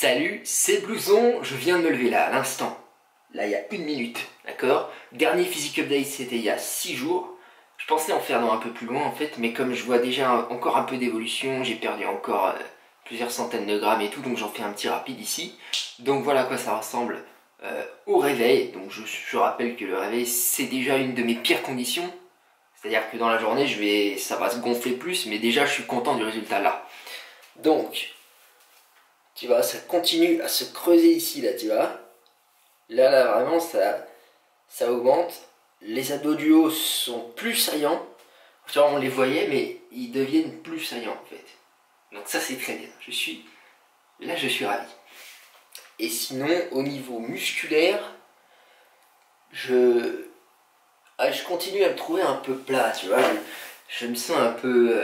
Salut, c'est Blouson, je viens de me lever là, à l'instant. Là, il y a 1 minute, d'accord? Dernier physique update, c'était il y a 6 jours. Je pensais en faire dans un peu plus loin en fait, mais comme je vois déjà encore un peu d'évolution, j'ai perdu encore plusieurs centaines de grammes et tout, donc j'en fais un petit rapide ici. Donc voilà à quoi ça ressemble au réveil. Donc je rappelle que le réveil, c'est déjà une de mes pires conditions. C'est-à-dire que dans la journée, ça va se gonfler plus, mais déjà je suis content du résultat là. Donc, tu vois, ça continue à se creuser ici, là, tu vois. Là, vraiment, ça augmente. Les abdos du haut sont plus saillants. Tu vois, on les voyait, mais ils deviennent plus saillants, en fait. Donc ça, c'est très bien. Je suis ravi. Et sinon, au niveau musculaire, je continue à me trouver un peu plat, tu vois. Je me sens un peu...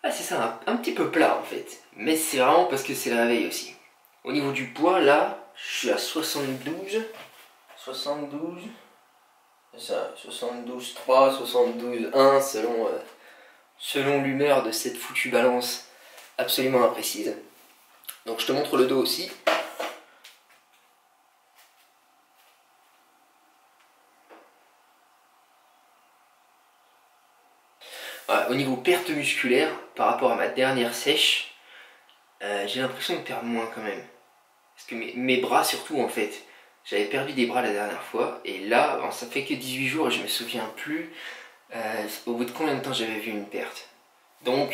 c'est ça, un petit peu plat, en fait. Mais c'est vraiment parce que c'est le réveil aussi. Au niveau du poids, là, je suis à 72. 72. C'est ça, 72,3, 72,1 selon l'humeur de cette foutue balance absolument imprécise. Donc je te montre le dos aussi. Voilà, au niveau perte musculaire, par rapport à ma dernière sèche, j'ai l'impression de perdre moins quand même. Parce que mes bras surtout en fait, j'avais perdu des bras la dernière fois, et là, bon, ça fait que 18 jours et je me souviens plus au bout de combien de temps j'avais vu une perte. Donc,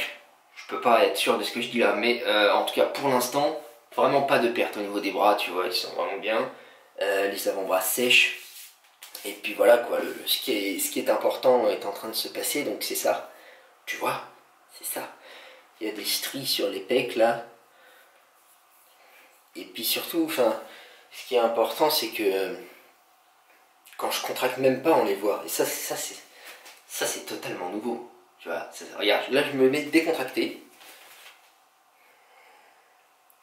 je peux pas être sûr de ce que je dis là, mais en tout cas pour l'instant, vraiment pas de perte au niveau des bras, tu vois, ils sont vraiment bien. Les avant-bras sèches, et puis voilà quoi, ce qui est important est en train de se passer, donc c'est ça, tu vois, c'est ça. Il y a des stries sur les pecs là. Et puis surtout, enfin, ce qui est important, c'est que quand je contracte même pas, on les voit. Et ça c'est totalement nouveau. Tu vois, regarde, là je me mets décontracté.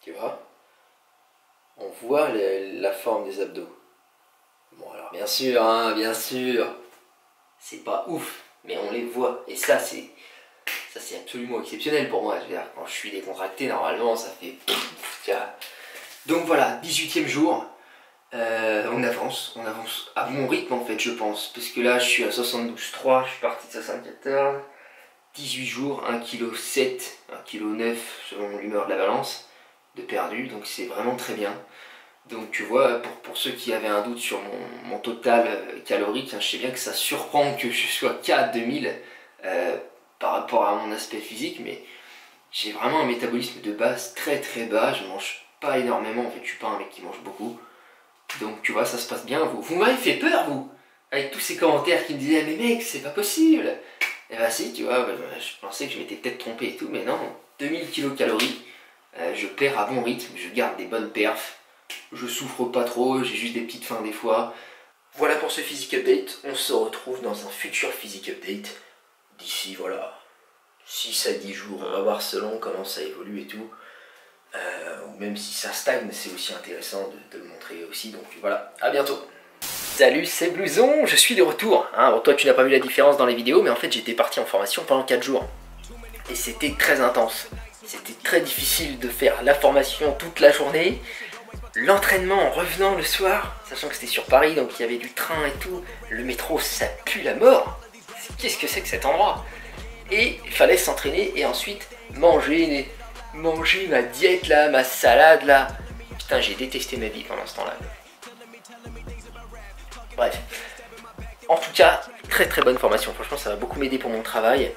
Tu vois, on voit la forme des abdos. Bon alors bien sûr, c'est pas ouf, mais on les voit. Et ça c'est absolument exceptionnel pour moi. Je veux dire, quand je suis décontracté, normalement ça fait... Donc voilà, 18e jour, on avance à mon rythme en fait, je pense, parce que là je suis à 72,3, je suis parti de 74, 18 jours, 1,7 kg, 1,9 kg selon l'humeur de la balance de perdu, donc c'est vraiment très bien. Donc tu vois, pour ceux qui avaient un doute sur mon total calorique, hein, je sais bien que ça surprend que je sois qu'à 2000 par rapport à mon aspect physique, mais j'ai vraiment un métabolisme de base très très bas, je mange pas énormément, en fait je suis pas un mec qui mange beaucoup. Donc tu vois, ça se passe bien. Vous m'avez fait peur, vous, avec tous ces commentaires qui me disaient mais mec, c'est pas possible. Et bah si, tu vois, je pensais que je m'étais peut-être trompé et tout, mais non, 2000 kcal, je perds à bon rythme, je garde des bonnes perfs, je souffre pas trop, j'ai juste des petites faims des fois. Voilà pour ce physique update, on se retrouve dans un futur physique update, d'ici voilà, 6 à 10 jours, on va voir selon comment ça évolue et tout. Ou même si ça stagne, c'est aussi intéressant de le montrer aussi, donc voilà, à bientôt. Salut, c'est Blouson, je suis de retour. Hein, bon, toi tu n'as pas vu la différence dans les vidéos, mais en fait j'étais parti en formation pendant 4 jours. Et c'était très intense. C'était très difficile de faire la formation toute la journée, l'entraînement en revenant le soir, sachant que c'était sur Paris, donc il y avait du train et tout. Le métro, ça pue la mort. Qu'est-ce que c'est que cet endroit? Et il fallait s'entraîner et ensuite manger ma diète là, ma salade là. Putain, j'ai détesté ma vie pendant ce temps-là. Bref. En tout cas, très très bonne formation. Franchement, ça va beaucoup m'aider pour mon travail.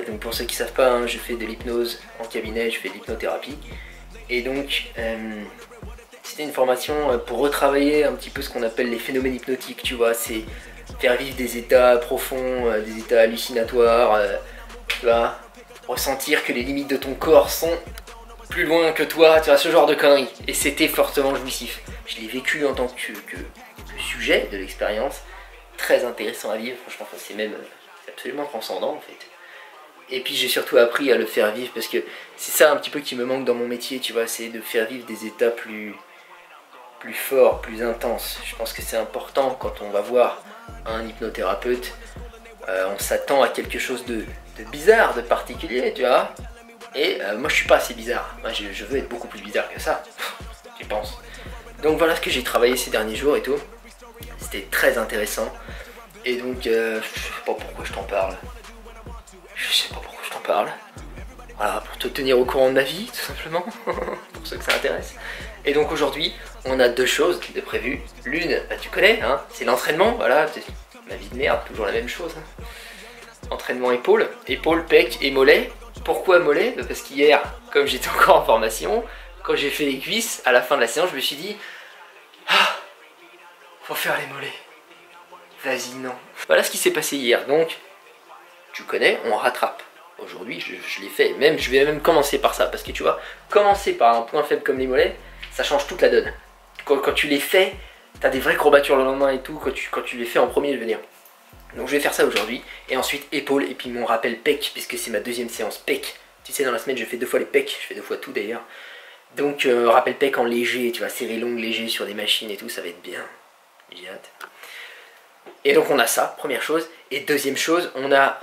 Donc pour ceux qui savent pas, hein, je fais de l'hypnose en cabinet, je fais de l'hypnothérapie. Et donc, c'était une formation pour retravailler un petit peu ce qu'on appelle les phénomènes hypnotiques, tu vois. C'est faire vivre des états profonds, des états hallucinatoires, tu vois. Ressentir que les limites de ton corps sont plus loin que toi, tu vois, ce genre de conneries. Et c'était fortement jouissif. Je l'ai vécu en tant que sujet de l'expérience. Très intéressant à vivre, franchement, c'est absolument transcendant en fait. Et puis j'ai surtout appris à le faire vivre parce que c'est ça un petit peu qui me manque dans mon métier, tu vois, c'est de faire vivre des états plus forts, plus intenses. Je pense que c'est important quand on va voir un hypnothérapeute. On s'attend à quelque chose de bizarre, de particulier, tu vois. Et moi je suis pas assez bizarre, moi je veux être beaucoup plus bizarre que ça, je pense. Donc voilà ce que j'ai travaillé ces derniers jours et tout. C'était très intéressant. Et donc je sais pas pourquoi je t'en parle. Je sais pas pourquoi je t'en parle. Voilà, pour te tenir au courant de ma vie, tout simplement, pour ceux que ça intéresse. Et donc aujourd'hui, on a deux choses de prévues. L'une, bah, tu connais, hein, c'est l'entraînement, voilà, c'est ma vie de merde, toujours la même chose. Hein. Entraînement épaule, pec et mollet. Pourquoi mollet? Parce qu'hier, comme j'étais encore en formation, quand j'ai fait les cuisses, à la fin de la séance, je me suis dit, ah, faut faire les mollets. Vas-y, non. Voilà ce qui s'est passé hier, donc, tu connais, on rattrape. Aujourd'hui, je l'ai fait. Même, je vais même commencer par ça. Parce que tu vois, commencer par un point faible comme les mollets, ça change toute la donne. Quand tu les fais, t'as des vraies courbatures le lendemain et tout. Quand tu les fais en premier, je veux dire. Donc je vais faire ça aujourd'hui. Et ensuite, épaules. Et puis mon rappel pec. Puisque c'est ma deuxième séance pec. Tu sais, dans la semaine, je fais 2 fois les pecs. Je fais 2 fois tout d'ailleurs. Donc, rappel pec en léger. Tu vois, série longue, léger sur des machines et tout. Ça va être bien. J'ai hâte. Et donc on a ça, première chose. Et deuxième chose, on a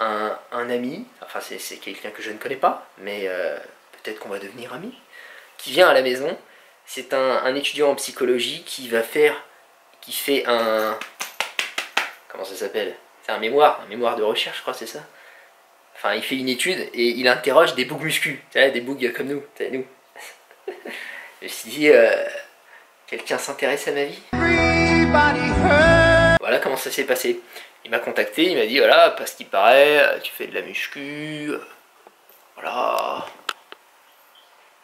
un ami, enfin c'est quelqu'un que je ne connais pas, mais peut-être qu'on va devenir amis, qui vient à la maison. C'est un étudiant en psychologie qui fait un... Comment ça s'appelle? C'est un mémoire de recherche, je crois, c'est ça. Enfin, il fait une étude et il interroge des bougs muscu, tu sais, des bougs comme nous, tu sais, nous. Je me suis dit, quelqu'un s'intéresse à ma vie? Voilà comment ça s'est passé. Il m'a contacté, il m'a dit voilà, parce qu'il paraît, tu fais de la muscu, voilà.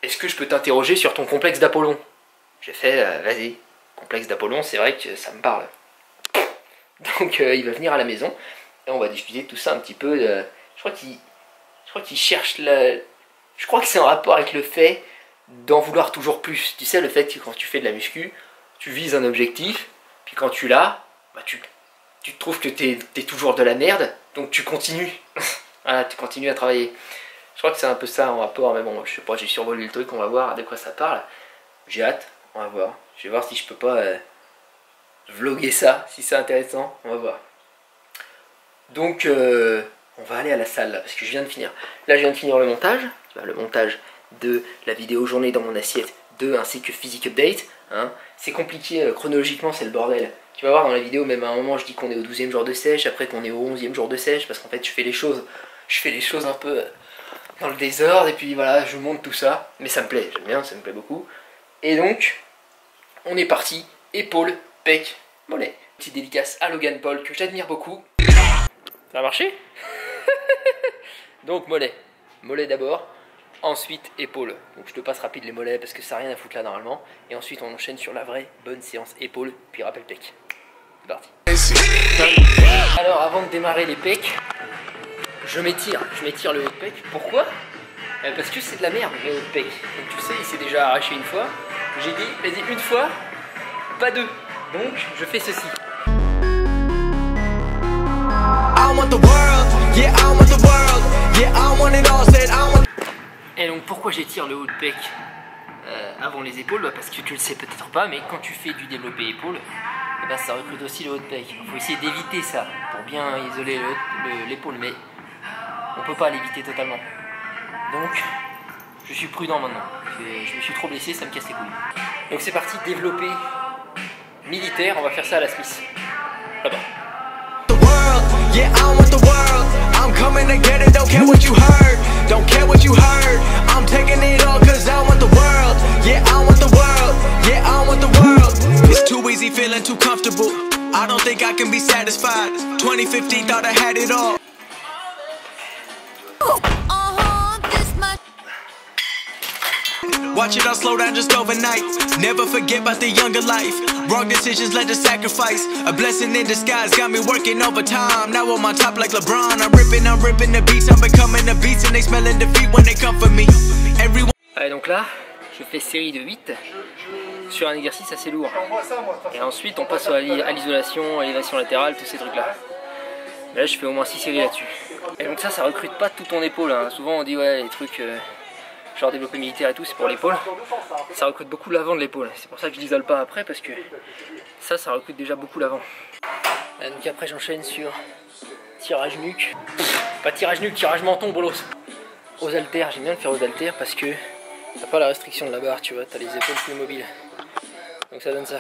Est-ce que je peux t'interroger sur ton complexe d'Apollon? J'ai fait, vas-y, complexe d'Apollon, c'est vrai que ça me parle. Donc il va venir à la maison et on va discuter de tout ça un petit peu. Je crois qu'il cherche la... Je crois que c'est en rapport avec le fait d'en vouloir toujours plus. Tu sais, le fait que quand tu fais de la muscu, tu vises un objectif, puis quand tu l'as, bah tu te trouves que t'es toujours de la merde, donc tu continues. Voilà, tu continues à travailler. Je crois que c'est un peu ça en rapport, mais bon, je sais pas, j'ai survolé le truc, on va voir de quoi ça parle. J'ai hâte, on va voir. Je vais voir si je peux pas vlogger ça, si c'est intéressant, on va voir. Donc, on va aller à la salle, là, parce que je viens de finir. Là, je viens de finir le montage, tu vois, le montage de la vidéo journée dans mon assiette 2, ainsi que physique update. Hein. C'est compliqué, chronologiquement, c'est le bordel. Tu vas voir dans la vidéo, même à un moment, je dis qu'on est au 12e jour de sèche, après qu'on est au 11e jour de sèche, parce qu'en fait, je fais les choses un peu dans le désordre, et puis voilà, je vous montre tout ça. Mais ça me plaît, j'aime bien, ça me plaît beaucoup. Et donc, on est parti, épaules, pec, mollet. Petite dédicace à Logan Paul, que j'admire beaucoup. Ça a marché? Donc, mollet. Mollet d'abord. Ensuite, épaules. Donc je te passe rapide les mollets parce que ça n'a rien à foutre là normalement. Et ensuite on enchaîne sur la vraie bonne séance épaules, puis rappel pec. C'est parti. Alors avant de démarrer les pecs, je m'étire le haut de pec. Pourquoi? Parce que c'est de la merde le haut de pec. Donc tu sais, il s'est déjà arraché une fois. J'ai dit, vas-y une fois, pas deux. Donc je fais ceci. Et donc pourquoi j'étire le haut de pec avant les épaules? Bah parce que tu le sais peut-être pas, mais quand tu fais du développé épaule, eh ben ça recrute aussi le haut de pec. Il faut essayer d'éviter ça pour bien isoler l'épaule, mais on peut pas l'éviter totalement. Donc je suis prudent maintenant. Je me suis trop blessé, ça me casse les couilles. Donc c'est parti, développé militaire, on va faire ça à la Smith. Là-bas. Yeah, I want the world. I'm coming to get it. Don't care what you heard. Don't care what you heard. I'm taking it all cause I want the world. Yeah, I want the world. Yeah, I want the world. It's too easy feeling too comfortable. I don't think I can be satisfied. 2015 thought I had it all. Watch it all slow down just overnight. Never forget about the younger life. Wrong decisions led to sacrifice. A blessing in disguise got me working overtime. Now on my top like LeBron. I'm ripping the beats. I'm becoming the beats and they smelling defeat when they come for me. Everyone. Allez, donc là, je fais série de 8 sur un exercice assez lourd. Et ensuite, on passe à l'isolation, à l'élévation latérale, tous ces trucs-là. Là, je fais au moins 6 séries là-dessus. Et donc ça recrute pas tout ton épaule. Hein. Souvent, on dit ouais, les trucs. Genre développé militaire et tout, c'est pour l'épaule. Ça recrute beaucoup l'avant de l'épaule. C'est pour ça que je l'isole pas après, parce que ça recrute déjà beaucoup l'avant. Donc après j'enchaîne sur tirage nuque. Pas tirage nuque, tirage menton, bolos. aux haltères. J'aime bien le faire aux haltères parce que t'as pas la restriction de la barre, tu vois, t'as les épaules plus mobiles. Donc ça donne ça.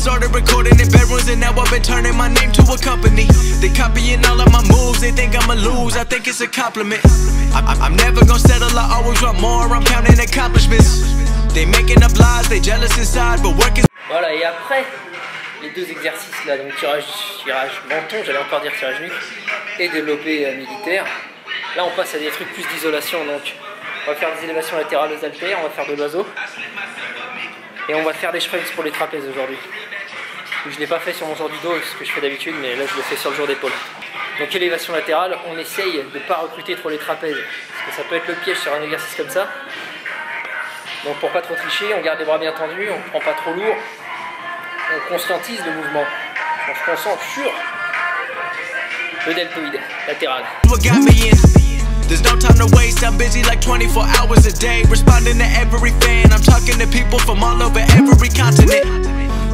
Started recording in bedrooms and now I've been turning my name to a company. They copying all of my moves, they think I'ma lose, I think it's a compliment. I'm never gonna settle, I always want more, I'm counting accomplishments. They making up lies, they jealous inside, but work is... Voilà, et après les deux exercices là, donc tirage menton, j'allais encore dire tirage nuque, et développé militaire. Là on passe à des trucs plus d'isolation, donc on va faire des élévations latérales aux haltères, on va faire de l'oiseau. Et on va faire des shrugs pour les trapèzes aujourd'hui. Je ne l'ai pas fait sur mon jour du dos, ce que je fais d'habitude, mais là je le fais sur le jour d'épaule. Donc élévation latérale, on essaye de ne pas recruter trop les trapèzes, parce que ça peut être le piège sur un exercice comme ça. Donc pour pas trop tricher, on garde les bras bien tendus, on ne prend pas trop lourd, on conscientise le mouvement, on se concentre sur le deltoïde latéral. There's no time to waste, I'm busy like 24 hours a day, responding to every fan, I'm talking to people from all over every continent.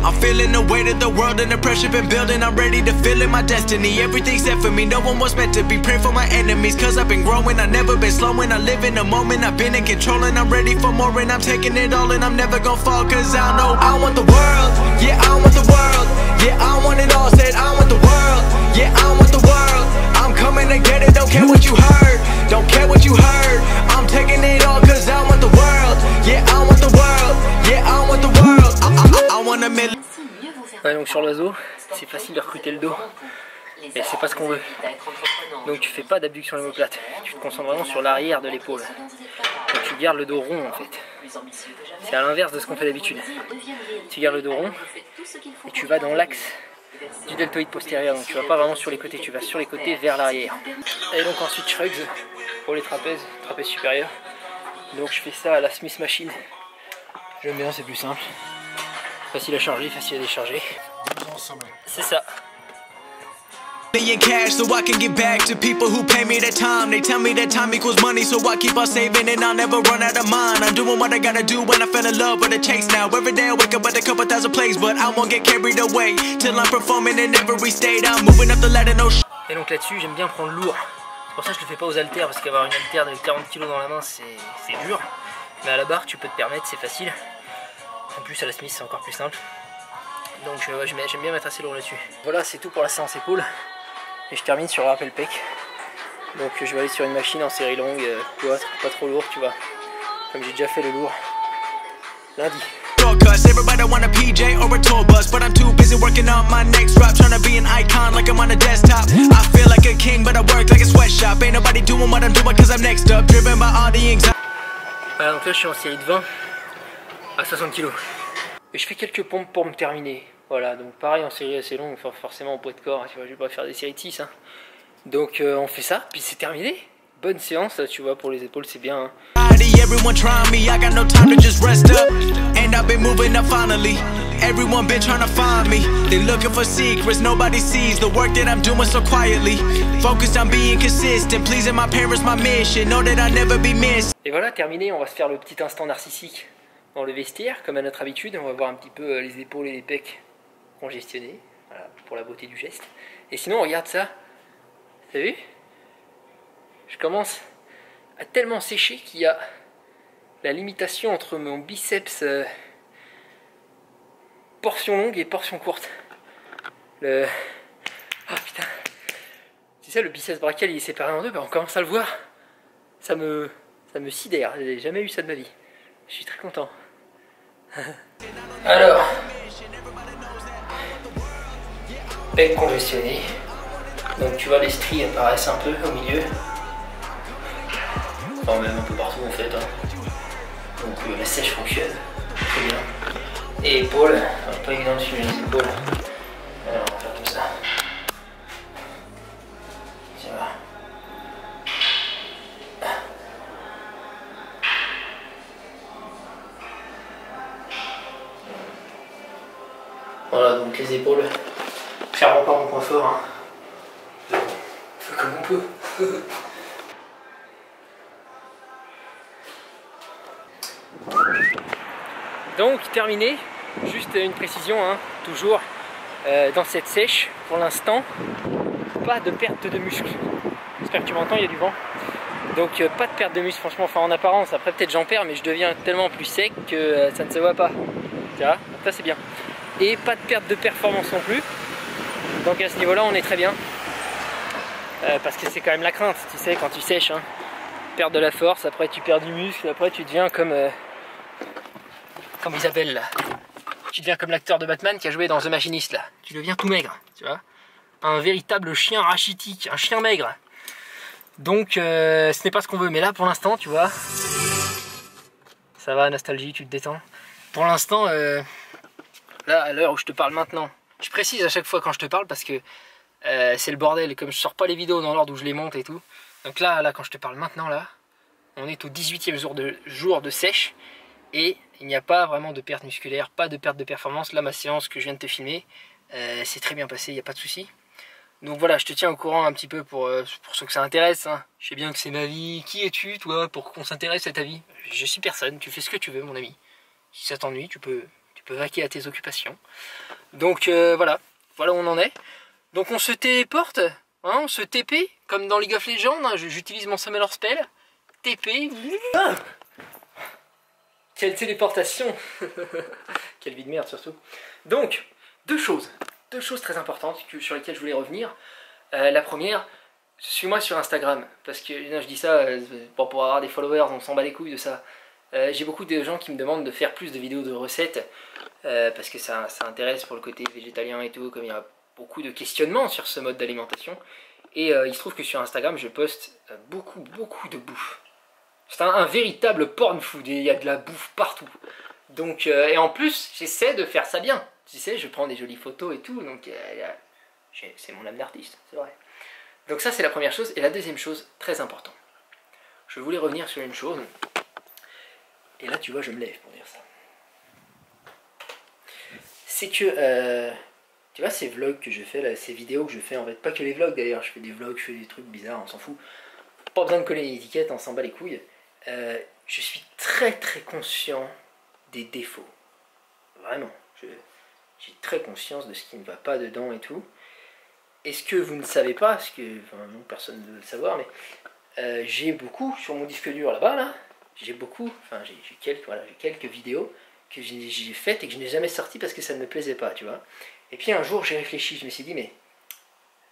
I'm feeling the weight of the world and the pressure been building, I'm ready to feel in my destiny, everything's set for me, no one was meant to be, pray for my enemies, cause I've been growing, I've never been slowing, I live in the moment, I've been in control and I'm ready for more and I'm taking it all and I'm never gonna fall, cause I know I want the world, yeah I want the world, yeah I want it all, said I want the world, yeah I want the world, I'm coming to get it, don't care what you heard, don't care what you heard, I'm taking it all cause I want the world, yeah I want the world, yeah I want the world, I want a million. Ouais, donc sur l'oiseau, c'est facile de recruter le dos, mais c'est pas ce qu'on veut. Donc tu fais pas d'abduction omoplate, tu te concentres vraiment sur l'arrière de l'épaule. Donc tu gardes le dos rond en fait. C'est à l'inverse de ce qu'on fait d'habitude. Tu gardes le dos rond et tu vas dans l'axe du deltoïde postérieur, donc tu vas pas vraiment sur les côtés, tu vas sur les côtés vers l'arrière. Et donc ensuite shrugs pour les trapèzes supérieurs. Donc je fais ça à la Smith Machine. J'aime bien, c'est plus simple. Facile à charger, facile à décharger. C'est ça. In cash so I can give back to people who pay me their time. They tell me that time equals money, so I keep on saving and I'll never run out of mine. I'm doing what I gotta do when I fell in love with the chase now. Every day I wake up with a couple thousand plays, but I won't get carried away till I'm performing in every state. I'm moving up the ladder, no sh. Et donc là-dessus, j'aime bien prendre lourd. C'est pour ça que je le fais pas aux haltères, parce qu'avoir une haltère de 40 kg dans la main, c'est dur. Mais à la barre, tu peux te permettre, c'est facile. En plus, à la Smith, c'est encore plus simple. Donc ouais, j'aime bien mettre assez lourd là-dessus. Voilà, c'est tout pour la séance épaule. Et je termine sur un rappel pec. Donc je vais aller sur une machine en série longue, pas trop lourd, tu vois. Comme j'ai déjà fait le lourd lundi. Everybody want a PJ or a tour bus, but I'm too busy working on my next drop, trying to be an icon like I'm on a desktop. I feel like a king, but I work like a sweatshop. Ain't nobody doing what I'm doing cause I'm next up, driven by all the anxiety. Voilà, donc là je suis en série de 20 à 60 kg. Et je fais quelques pompes pour me terminer. Voilà, donc pareil en série assez longue, forcément en poids de corps, tu vois, je vais pas faire des séries de 6. Hein. Donc on fait ça, puis c'est terminé. Bonne séance, là, tu vois, pour les épaules, c'est bien. Hein. Everyone trying me, I got no time to just rest up. And I've been moving up finally. Everyone been trying to find me. They looking for secrets, nobody sees the work that I'm doing so quietly. Focused on being consistent, pleasing my parents, my mission. Know that I'll never be missed. Et voilà, terminé, on va se faire le petit instant narcissique dans le vestiaire, comme à notre habitude. On va voir un petit peu les épaules et les pecs congestionnés, voilà, pour la beauté du geste. Et sinon, regarde ça. T'as vu ? Je commence à tellement sécher qu'il y a la limitation entre mon biceps portion longue et portion courte. Ah putain. C'est ça, le biceps brachial il est séparé en deux, bah on commence à le voir. Ça me sidère, j'ai jamais eu ça de ma vie. Je suis très content. Alors, pec congestionné. Donc tu vois les stries apparaissent un peu au milieu. Enfin même un peu partout en fait. Hein. Donc la sèche fonctionne très bien. Et épaules, pas évident de suivre les épaules. Alors on va faire tout ça. Ça va. Voilà donc les épaules. Clairement pas mon point fort. Hein. On fait comme on peut. Donc terminé, juste une précision, hein, toujours dans cette sèche pour l'instant, pas de perte de muscle. J'espère que tu m'entends, il y a du vent. Donc pas de perte de muscle, franchement, enfin en apparence. Après peut-être j'en perds, mais je deviens tellement plus sec que ça ne se voit pas. Tu vois, donc ça c'est bien. Et pas de perte de performance non plus. Donc à ce niveau-là, on est très bien. Parce que c'est quand même la crainte, tu sais, quand tu sèches. Hein. Perdre de la force, après tu perds du muscle, après tu deviens comme Isabelle là. Tu deviens comme l'acteur de Batman qui a joué dans The Machinist là. Tu deviens tout maigre, tu vois. Un véritable chien rachitique, un chien maigre. Donc ce n'est pas ce qu'on veut. Mais là pour l'instant, tu vois. Ça va, nostalgie, tu te détends. Pour l'instant, là à l'heure où je te parle maintenant, je précise à chaque fois quand je te parle parce que c'est le bordel. Comme je sors pas les vidéos dans l'ordre où je les monte et tout. Donc là quand je te parle maintenant là, on est au 18e jour de sèche. Et il n'y a pas vraiment de perte musculaire, pas de perte de performance. Là, ma séance que je viens de te filmer, c'est très bien passé, il n'y a pas de souci. Donc voilà, je te tiens au courant un petit peu pour ceux que ça intéresse. Hein. Je sais bien que c'est ma vie. Qui es-tu, toi, pour qu'on s'intéresse à ta vie? Je suis personne, tu fais ce que tu veux, mon ami. Si ça t'ennuie, tu peux vaquer à tes occupations. Donc voilà où on en est. Donc on se téléporte, hein, on se TP, comme dans League of Legends. Hein, j'utilise mon Summoner Spell. TP. Ah, quelle téléportation. Quelle vie de merde surtout. Donc, deux choses très importantes sur lesquelles je voulais revenir. La première, suis-moi sur Instagram. Parce que je dis ça pour avoir des followers, on s'en bat les couilles de ça. J'ai beaucoup de gens qui me demandent de faire plus de vidéos de recettes. Parce que ça intéresse pour le côté végétalien et tout. Comme il y a beaucoup de questionnements sur ce mode d'alimentation. Et il se trouve que sur Instagram, je poste beaucoup de bouffe. C'est un véritable porn food, il y a de la bouffe partout. Donc, et en plus, j'essaie de faire ça bien. Tu sais, je prends des jolies photos et tout, donc c'est mon âme d'artiste, c'est vrai. Donc ça, c'est la première chose. Et la deuxième chose, très importante. Je voulais revenir sur une chose. Et là, tu vois, je me lève pour dire ça. C'est que, tu vois, ces vlogs que je fais, là, ces vidéos que je fais, en fait, pas que les vlogs d'ailleurs, je fais des vlogs, je fais des trucs bizarres, on s'en fout. Pas besoin de coller une étiquette, on s'en bat les couilles. Je suis très conscient des défauts. Vraiment. J'ai très conscience de ce qui ne va pas dedans et tout. Et ce que vous ne savez pas, parce que enfin, non, personne ne veut le savoir, mais j'ai beaucoup sur mon disque dur là-bas, là. J'ai quelques vidéos que j'ai faites et que je n'ai jamais sorties parce que ça ne me plaisait pas, tu vois. Et puis un jour, j'ai réfléchi, je me suis dit, mais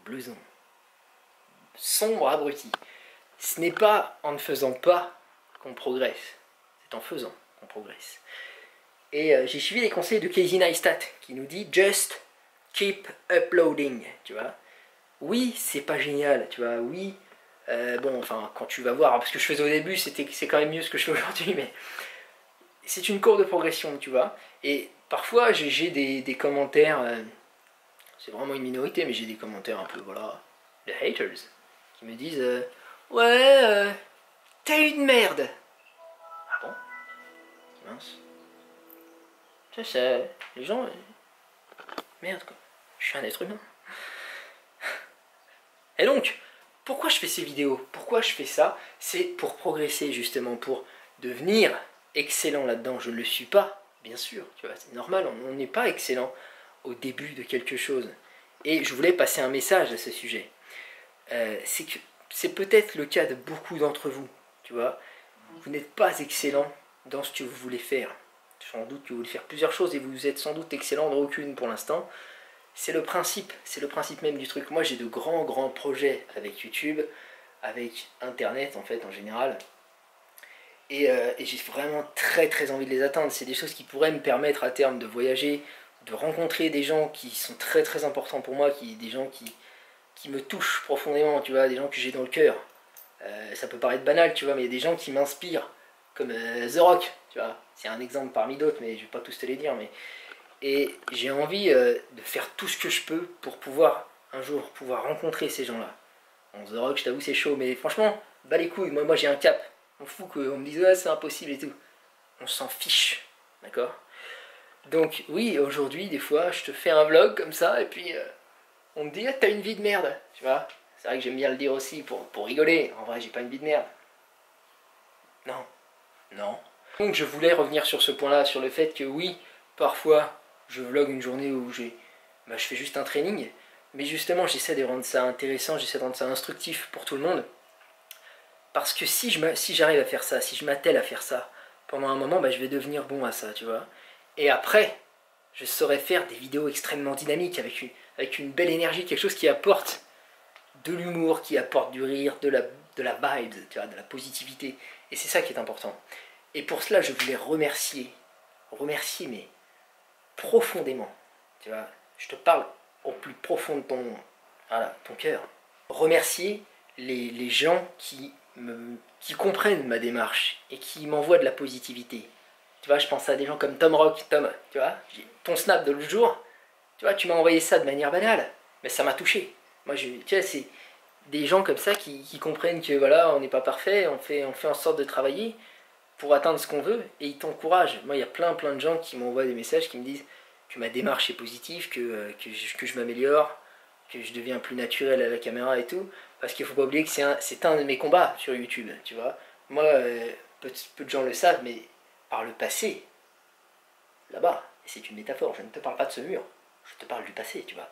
blouson, sombre abruti. Ce n'est pas en ne faisant pas qu'on progresse, c'est en faisant qu'on progresse. Et j'ai suivi les conseils de Casey Neistat qui nous dit « Just keep uploading », tu vois. Oui, c'est pas génial, tu vois, oui, bon, enfin, quand tu vas voir, parce que je faisais au début, c'est quand même mieux ce que je fais aujourd'hui, mais c'est une courbe de progression, tu vois. Et parfois, j'ai des commentaires, c'est vraiment une minorité, mais j'ai des commentaires un peu, voilà, de haters, qui me disent ouais, t'es une merde. Ah bon? Mince. Ça, les gens... merde, quoi. Je suis un être humain. Et donc, pourquoi je fais ces vidéos? Pourquoi je fais ça? C'est pour progresser, justement, pour devenir excellent là-dedans. Je ne le suis pas, bien sûr, tu vois, c'est normal, on n'est pas excellent au début de quelque chose. Et je voulais passer un message à ce sujet. C'est que c'est peut-être le cas de beaucoup d'entre vous, tu vois. Vous n'êtes pas excellent dans ce que vous voulez faire. Sans doute que vous voulez faire plusieurs choses et vous êtes sans doute excellent dans aucune pour l'instant. C'est le principe même du truc. Moi j'ai de grands projets avec YouTube, avec Internet en fait en général. Et j'ai vraiment très envie de les atteindre. C'est des choses qui pourraient me permettre à terme de voyager, de rencontrer des gens qui sont très importants pour moi, des gens qui me touchent profondément, tu vois, des gens que j'ai dans le cœur. Ça peut paraître banal, tu vois, mais il y a des gens qui m'inspirent, comme The Rock, tu vois. C'est un exemple parmi d'autres, mais je vais pas tous te les dire. Et j'ai envie de faire tout ce que je peux pour pouvoir, un jour, pouvoir rencontrer ces gens-là. Bon, The Rock, je t'avoue, c'est chaud, mais franchement, bas les couilles, moi j'ai un cap. On fout qu'on me dise, ouais, c'est impossible et tout. On s'en fiche, d'accord? Donc, oui, aujourd'hui, des fois, je te fais un vlog comme ça, et puis on me dit, ah, t'as une vie de merde, tu vois. C'est vrai que j'aime bien le dire aussi pour rigoler. En vrai, j'ai pas une vie de merde. Non. Donc je voulais revenir sur ce point-là, sur le fait que oui, parfois, je vlog une journée où je fais juste un training, Mais justement, j'essaie de rendre ça intéressant, j'essaie de rendre ça instructif pour tout le monde. Parce que si j'arrive à faire ça, si je m'attelle à faire ça, pendant un moment, bah, je vais devenir bon à ça, tu vois. Et après, je saurais faire des vidéos extrêmement dynamiques, avec une belle énergie, quelque chose qui apporte de l'humour, qui apporte du rire, de la vibe, tu vois, de la positivité. Et c'est ça qui est important. Et pour cela, je voulais remercier, mais profondément, tu vois. Je te parle au plus profond de ton cœur. Remercier les gens qui comprennent ma démarche et qui m'envoient de la positivité. Tu vois, je pense à des gens comme Tom Rock. Tom, tu vois, ton snap de l'autre jour, tu vois, tu m'as envoyé ça de manière banale, mais ça m'a touché. Moi, tu vois, c'est des gens comme ça qui comprennent que voilà, on n'est pas parfait, on fait en sorte de travailler pour atteindre ce qu'on veut, et ils t'encouragent. Moi, il y a plein de gens qui m'envoient des messages qui me disent que ma démarche est positive, que je m'ameillore, que je deviens plus naturel à la caméra et tout, parce qu'il faut pas oublier que c'est un de mes combats sur YouTube, tu vois. Moi, peu de gens le savent, mais par le passé, là-bas, et c'est une métaphore, je ne te parle pas de ce mur, je te parle du passé, tu vois.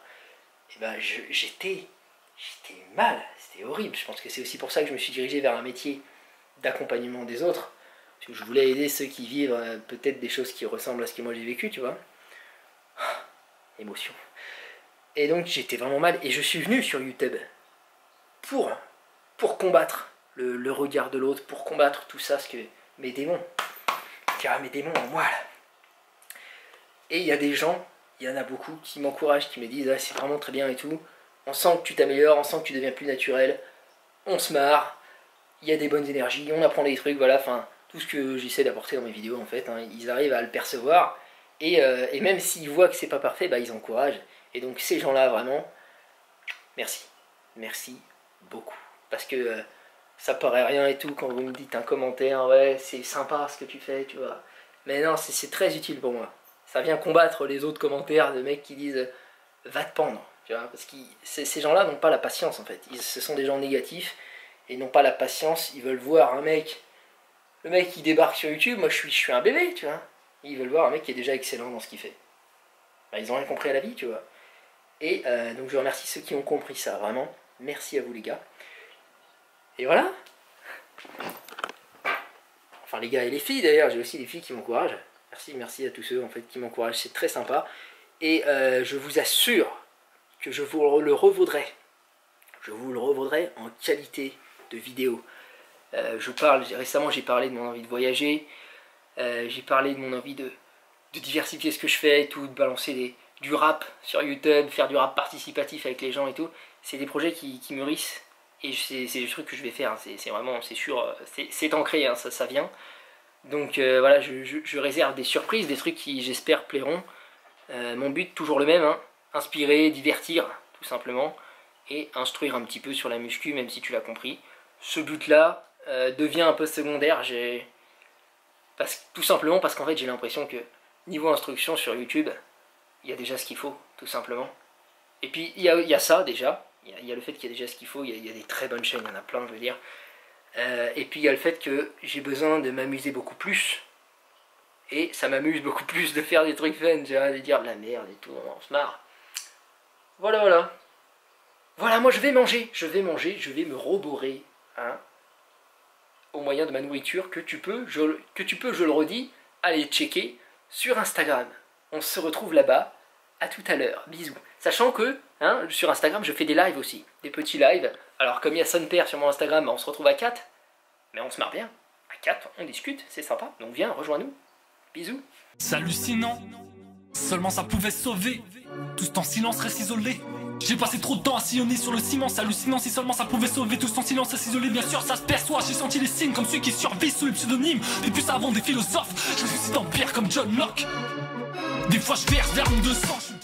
Et ben, j'étais mal, c'était horrible. Je pense que c'est aussi pour ça que je me suis dirigé vers un métier d'accompagnement des autres, parce que je voulais aider ceux qui vivent peut-être des choses qui ressemblent à ce que moi j'ai vécu, tu vois. Émotion. Et donc j'étais vraiment mal, et je suis venu sur YouTube pour combattre le regard de l'autre, pour combattre tout ça, ce que mes démons, mes démons en moi là. Et il y a des gens, il y en a beaucoup qui m'encouragent, qui me disent ah, c'est vraiment très bien et tout, on sent que tu t'améliores, on sent que tu deviens plus naturel, on se marre, il y a des bonnes énergies, on apprend des trucs, voilà, enfin tout ce que j'essaie d'apporter dans mes vidéos en fait, hein, ils arrivent à le percevoir, et même s'ils voient que c'est pas parfait, bah, ils encouragent. Et donc ces gens-là, vraiment, merci beaucoup, parce que ça paraît rien et tout quand vous me dites un commentaire, ouais c'est sympa ce que tu fais, tu vois, mais non, c'est très utile pour moi. Ça vient combattre les autres commentaires de mecs qui disent va te pendre, tu vois, parce que ces gens-là n'ont pas la patience en fait. Ce sont des gens négatifs et n'ont pas la patience. Ils veulent voir un mec, le mec qui débarque sur YouTube, moi je suis un bébé, tu vois. Ils veulent voir un mec qui est déjà excellent dans ce qu'il fait. Bah, ils ont rien compris à la vie, tu vois. Et donc je remercie ceux qui ont compris ça, vraiment. Merci à vous les gars. Et voilà. Enfin les gars et les filles d'ailleurs, j'ai aussi des filles qui m'encouragent. Merci à tous ceux en fait qui m'encouragent, c'est très sympa. Et je vous assure que je vous le revaudrai. Je vous le revaudrai en qualité de vidéo. Récemment j'ai parlé de mon envie de voyager. J'ai parlé de mon envie de diversifier ce que je fais et tout, de balancer du rap sur YouTube, faire du rap participatif avec les gens et tout. C'est des projets qui mûrissent. Et c'est des trucs que je vais faire. C'est vraiment, c'est sûr, c'est ancré, hein, ça vient. Donc voilà, je réserve des surprises, des trucs qui j'espère plairont. Mon but, toujours le même, hein, inspirer, divertir, tout simplement, et instruire un petit peu sur la muscu, même si tu l'as compris. Ce but-là devient un peu secondaire, tout simplement parce qu'en fait j'ai l'impression que niveau instruction sur YouTube, il y a déjà ce qu'il faut, tout simplement. Et puis il y a ça déjà, il y a le fait qu'il y a déjà ce qu'il faut, il y a des très bonnes chaînes, il y en a plein, je veux dire. Et puis il y a le fait que j'ai besoin de m'amuser beaucoup plus. Et ça m'amuse beaucoup plus de faire des trucs fun, de dire de la merde et tout, on se marre. Voilà. Voilà, moi je vais manger, je vais me rebourrer, hein, au moyen de ma nourriture que tu peux, je le redis, aller checker sur Instagram. On se retrouve là-bas, à tout à l'heure, bisous. Sachant que, hein, sur Instagram, je fais des lives aussi, des petits lives. Alors comme il y a son père sur mon Instagram, on se retrouve à 4, mais on se marre bien. À 4, on discute, c'est sympa, donc viens, rejoins-nous. Bisous. C'est hallucinant, seulement ça pouvait sauver. Tous en silence, reste isolé. J'ai passé trop de temps à sillonner sur le ciment. C'est hallucinant, si seulement ça pouvait sauver. Tous en silence, reste isolé, bien sûr ça se perçoit. J'ai senti les signes comme celui qui survit sous les pseudonymes des plus savants, des philosophes. Je suis dans pierre comme John Locke. Des fois je verse vers mon 200.